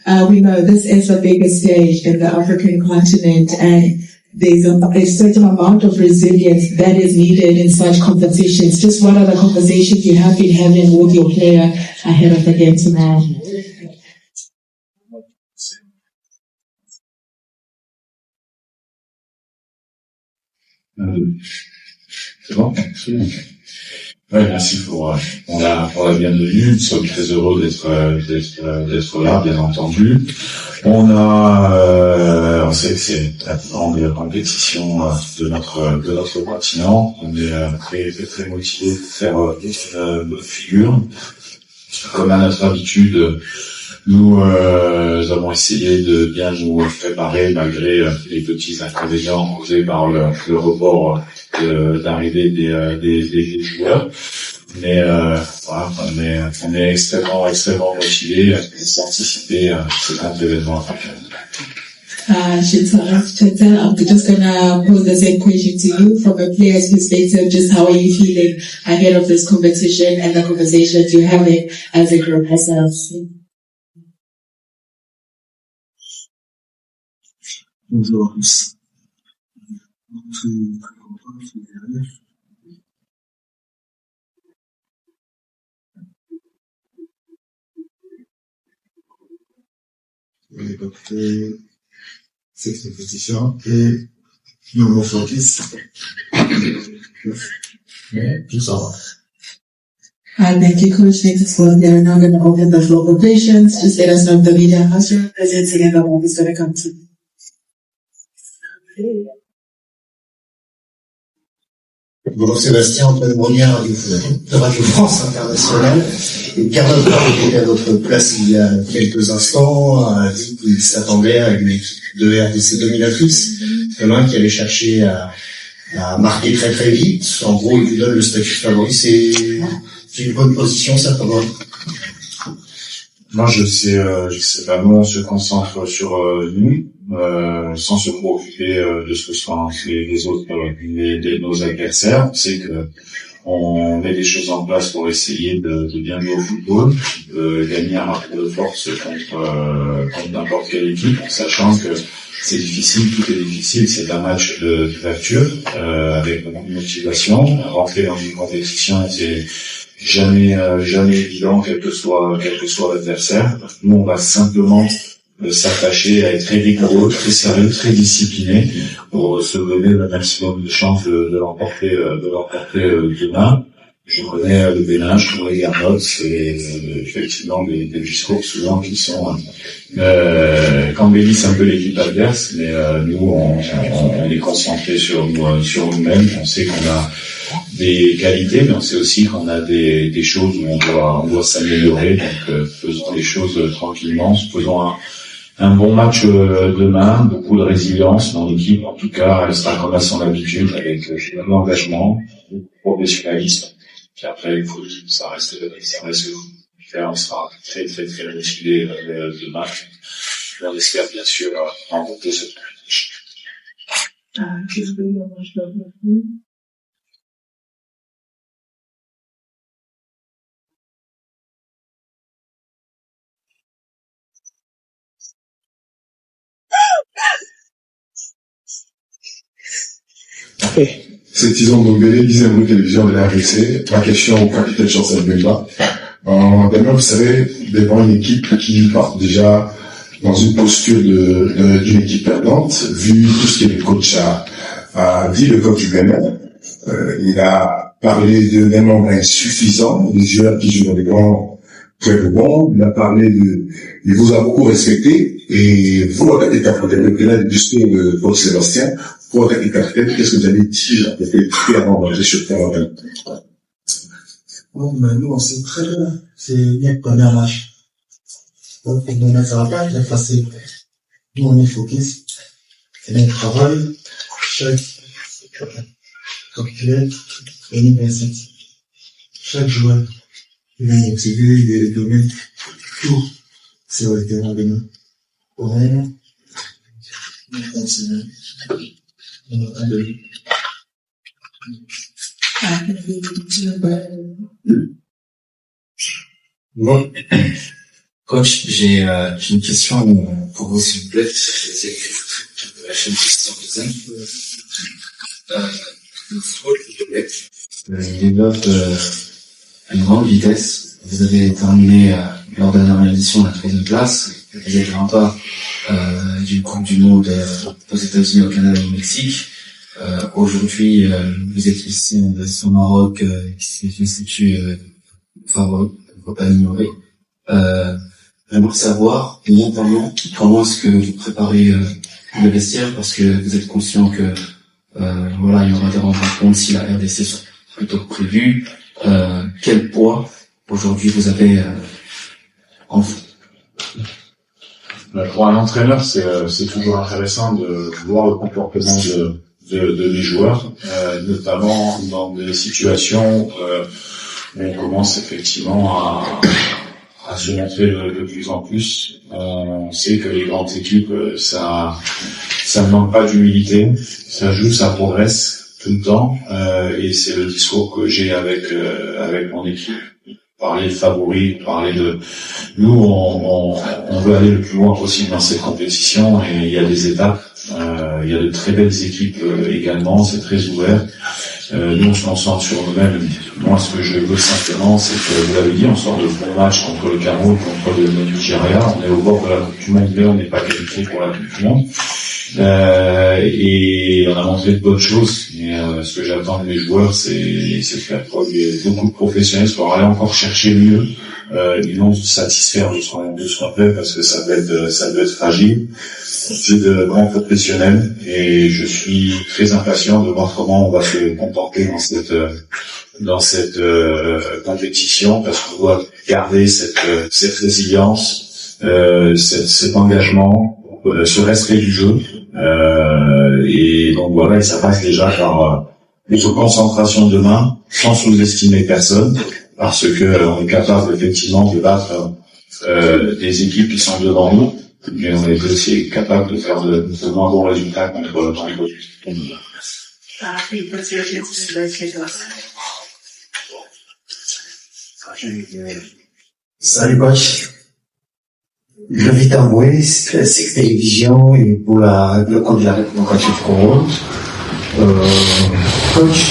We know this is the biggest stage in the African continent, and there's a certain amount of resilience that is needed in such conversations. Just what are the conversations you have been having with your player ahead of the game tomorrow? C'est bon? Ouais, merci pour la bienvenue. Nous sommes très heureux d'être là, bien entendu. On sait que c'est la plus grande compétition de notre continent. On est très motivés de faire une figure. Comme à notre habitude, nous avons essayé de bien nous préparer malgré les petits inconvénients causés par le report d'arrivée des joueurs. Mais voilà, on est extrêmement motivés à participer à ce grand événement. Chantal, I'm just gonna pose the same question to you from a player's perspective. Just how are you feeling ahead of this competition and the conversations you're having as a group yourselves? Bonjour à tous. On est porté cette compétition et nous focus. Mais tout ça va. Thank you, Coach. Next is well. They're now going to open the floor for questions. Just let us know if the media has your presence and the one is going to come to. Bonjour Sébastien, Antoine Brognard de Radio France Internationale. Et Pierre Notard, qui était à votre place il y a quelques instants, a dit qu'il s'attendait à une équipe de RDC dominatrice, vraiment qui allait chercher à marquer très vite. En gros, il lui donne le statut favori. C'est une bonne position, ça, favori. Moi, je sais pas, nous, on se concentre sur nous, sans se préoccuper de ce que sont les autres, nos adversaires. On sait que on met des choses en place pour essayer de bien jouer au football, de gagner un rapport de force contre n'importe quelle équipe, en sachant que c'est difficile, tout est difficile, c'est un match d'ouverture, avec beaucoup de motivation. Rentrer dans une compétition, c'est jamais évident, quel que soit l'adversaire. Nous, on va simplement s'attacher à être très rigoureux, très sérieux, très discipliné pour se donner le maximum de chances de l'emporter demain. Je connais le Bénin, je connais Garnot, c'est effectivement des discours souvent qui sont qu'embellissent un peu l'équipe adverse, mais nous on est concentrés sur nous-mêmes. On sait qu'on a des qualités, mais on sait aussi qu'on a des choses où on doit s'améliorer. Donc faisons les choses tranquillement, faisons un bon match demain, beaucoup de résilience dans l'équipe. En tout cas, elle sera comme à son habitude, avec l'engagement, le professionnalisme. Puis après, il faut que ça reste faire, on sera très musclé demain. On espère bien sûr remporter cette compétition. C'est Tison Dombélé, 10e rue télévision de la RDC. Ma question au capitaine Chancel Bemba. D'abord, vous savez, devant une équipe qui part déjà dans une posture d'une équipe perdante, vu tout ce que le coach a dit, le coach du Bénin. Il a parlé d'un nombre insuffisant, des joueurs qui jouent dans des grands clubs bons. Il a parlé il vous a beaucoup respecté, et vous, en tant que capitaine, là, le coach Sébastien, vous, en tant que capitaine, qu'est-ce que vous avez dit, peut-être, avant d'entrer sur le terrain? Bon, ben, nous, on sait très bien. C'est bien qu'on a un match. Donc, pour nous, ça va pas être facile. Nous, on est focus. C'est bien le travail. Chaque capitaine, on est bien senti. Chaque joueur, il est motivé, il est donné. Tout, c'est au terrain de nous. Pour rien, on continue. Bon. Coach, j'ai une question pour vous, s'il vous plaît. C'est la chaîne Christian Cousin. Le football du Québec développe à une grande vitesse. Vous avez terminé lors de la dernière édition la 3e place. Vous êtes remparts d'une Coupe du Monde aux États-Unis, au Canada et au Mexique. Aujourd'hui, vous êtes ici au Maroc, qui est une statue favori, il ne faut pas l'ignorer. J'aimerais savoir, notamment, comment est-ce que vous préparez le vestiaire, parce que vous êtes conscient que voilà, il y aura des rencontres si la RDC soit plutôt que prévu. Quel poids aujourd'hui vous avez en vous? Pour un entraîneur, c'est toujours intéressant de voir le comportement de mes joueurs, notamment dans des situations où on commence effectivement à se montrer de plus en plus. On sait que les grandes équipes, ça ne manque pas d'humilité, ça joue, ça progresse tout le temps, et c'est le discours que j'ai avec mon équipe. Parler de favoris, parler de nous, on veut aller le plus loin possible dans cette compétition, et il y a des étapes, il y a de très belles équipes également, c'est très ouvert. Nous, on se concentre sur nous-mêmes. Moi, ce que je veux simplement, c'est que, vous l'avez dit, on sort de bons matchs contre le Cameroun, contre le Nigeria, on est au bord de la Coupe du Monde, mais on n'est pas qualifié pour la Coupe du Monde. Et on a montré de bonnes choses. Et ce que j'attends de mes joueurs, c'est de faire preuve beaucoup de professionnalisme pour aller encore chercher mieux. Ils vont se satisfaire de ce qu'on fait, parce que ça peut être fragile. C'est de grands professionnels, et je suis très impatient de voir comment on va se comporter dans cette compétition, parce qu'on doit garder cette résilience, cet engagement, ce respect du jeu, et donc voilà, et ça passe déjà par une concentration demain, sans sous-estimer personne, parce que on est capable effectivement de battre des équipes qui sont devant nous, mais on est aussi capable de faire de bons résultats contre Salut coach. Je vais t'envoyer cette télévision et pour le compte de la République du Congo. Coach,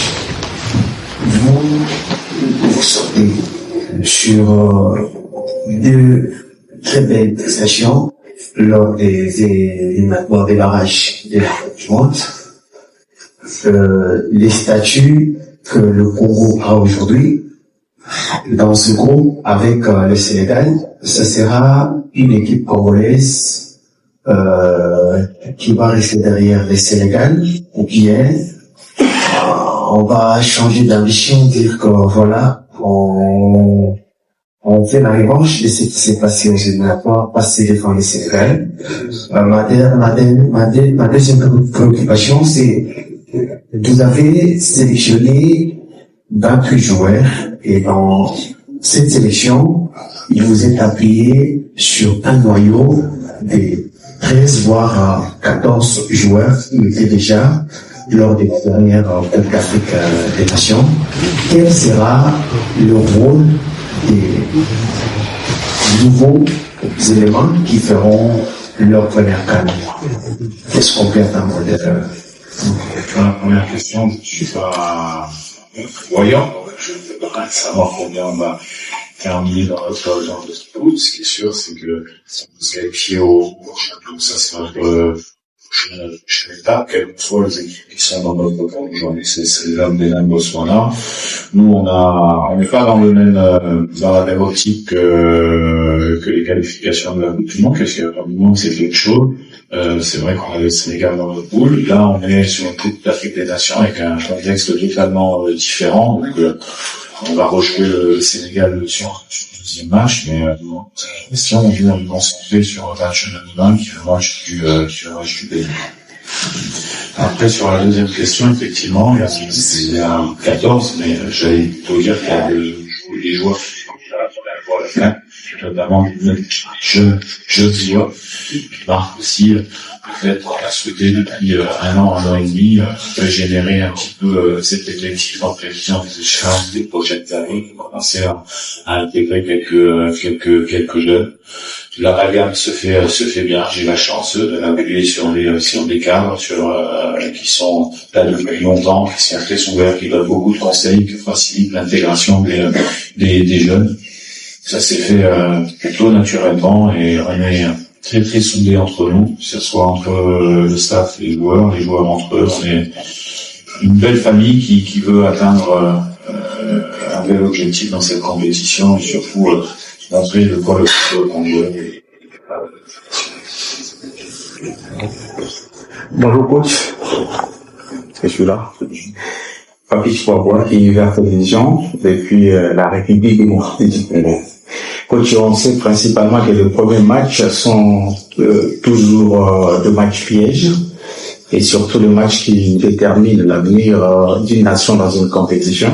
vous sortez sur deux très belles prestations lors des barrages de la Coupe du Monde. Les statuts que le Congo a aujourd'hui, dans ce groupe avec le Sénégal, ce sera une équipe congolaise qui va rester derrière le Sénégal, ou bien on va changer d'ambition, dire que voilà, on fait la revanche de ce qui s'est passé aux éliminatoires, passer devant le Sénégal. Ma deuxième préoccupation, c'est vous avez sélectionné 28 joueurs, et dans cette sélection, il vous est appuyé sur un noyau de 13 voire 14 joueurs qui étaient déjà lors des dernières Coupe d'Afrique des Nations. Quel sera le rôle des nouveaux éléments qui feront leur première canne? Qu'est-ce qu'on peut attendre de la première question, je suis pas voyant, je ne peux pas savoir combien on va terminer dans notre genre de sport. Ce qui est sûr, c'est que si on se qualifie au prochain tour, ça sera notre prochaine étape, quelles que soient les équipes qui sont dans notre camp aujourd'hui, c'est l'homme des Nains Botswana. Nous, on n'est pas dans la même optique que les qualifications de la Coupe du Monde, parce que le monde c'est quelque chose. C'est vrai qu'on avait le Sénégal dans notre poule. Là, on est sur une Coupe d'Afrique des Nations avec un contexte totalement différent. Donc, on va rejouer le Sénégal sur le deuxième match, mais si on vient nous concentrer sur un match anonyme qui est un match du pays. Après, sur la deuxième question, effectivement, il y a 14, mais j'allais plutôt dire qu'il y a des joueurs qui sont la première fois le faire, notamment les jeunes joueurs, qui marquent aussi peut-être on a souhaité depuis un an et demi générer un petit peu cet effectif en prévision des échéances des prochaines années, commencer à intégrer quelques jeunes. L'amalgame se fait bien. J'ai la chance de naviguer sur des cadres qui sont là depuis longtemps, qui sont très ouverts, qui donnent beaucoup de conseils, qui facilitent l'intégration des jeunes. Ça s'est fait plutôt naturellement et on est très très soudés entre nous, que ce soit entre le staff et les joueurs entre eux. On est une belle famille qui veut atteindre un bel objectif dans cette compétition et surtout montrer de quoi le football congolais. Bonjour coach, je suis là. Papiche Poibois, Univers Télévision, depuis la République démocratique du Congo. Coach, on sait principalement que les premiers matchs sont toujours de matchs pièges et surtout le match qui détermine l'avenir d'une nation dans une compétition.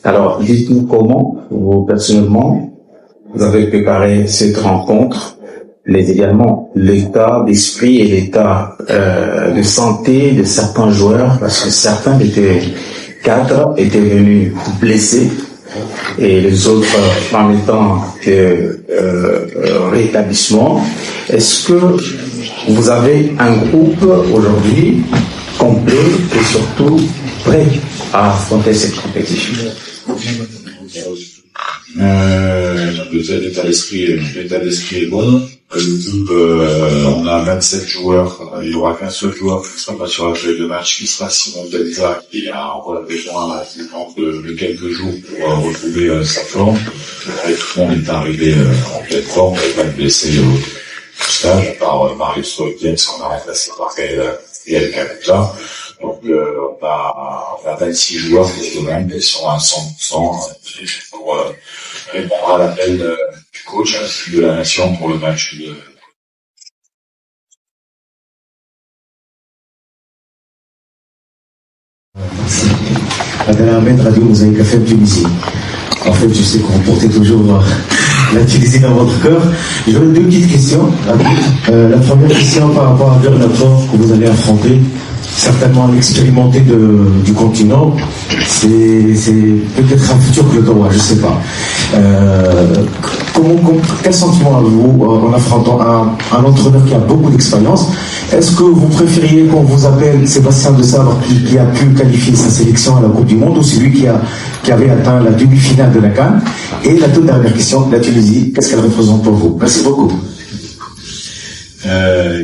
Alors, dites-nous comment, vous personnellement, vous avez préparé cette rencontre, mais également l'état d'esprit et l'état de santé de certains joueurs, parce que certains cadres étaient venus blessés et les autres en étant rétablissement. Est-ce que vous avez un groupe aujourd'hui complet et surtout prêt à affronter cette compétition? L'état d'esprit est bon. On a 27 joueurs. Il y aura qu'un seul joueur qui ne sera pas sur la feuille de match, qui sera Simon Delta, qui a encore besoin de quelques jours pour retrouver sa forme. Et tout le monde est arrivé en pleine forme, il n'y a pas de blessés au stage, à part Marius Stoikiens, qu'on a remplacé par Gaël Kakuta. Donc, on a 26 joueurs qui sont à 100% pour répondre à l'appel du coach de la nation pour le match de... Merci. Madame Ahmed, Radio Mosaïque FM Tunisie. En fait, je sais que vous portez toujours la Tunisie dans votre cœur. J'aurais deux petites questions. La première question par rapport à Vernator que vous allez affronter, certainement l'expérimenté du continent, c'est peut-être un futur Clodois, je sais pas. Quel sentiment avez-vous en affrontant un entraîneur qui a beaucoup d'expérience? Est-ce que vous préfériez qu'on vous appelle Sébastien de Sabre qui a pu qualifier sa sélection à la Coupe du Monde, ou celui qui avait atteint la demi-finale de la CAN? Et la toute dernière question, la Tunisie, qu'est-ce qu'elle représente pour vous? Merci beaucoup.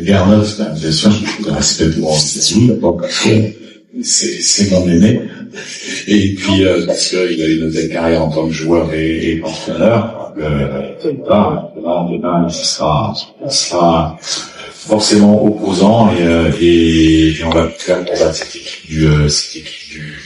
Garnoff, bien sûr, je respect pour d'abord parce que c'est mon aîné, et puis parce qu'il a une belle carrière en tant que joueur et entraîneur. Demain, ce sera forcément opposant et on va faire combattre cette équipe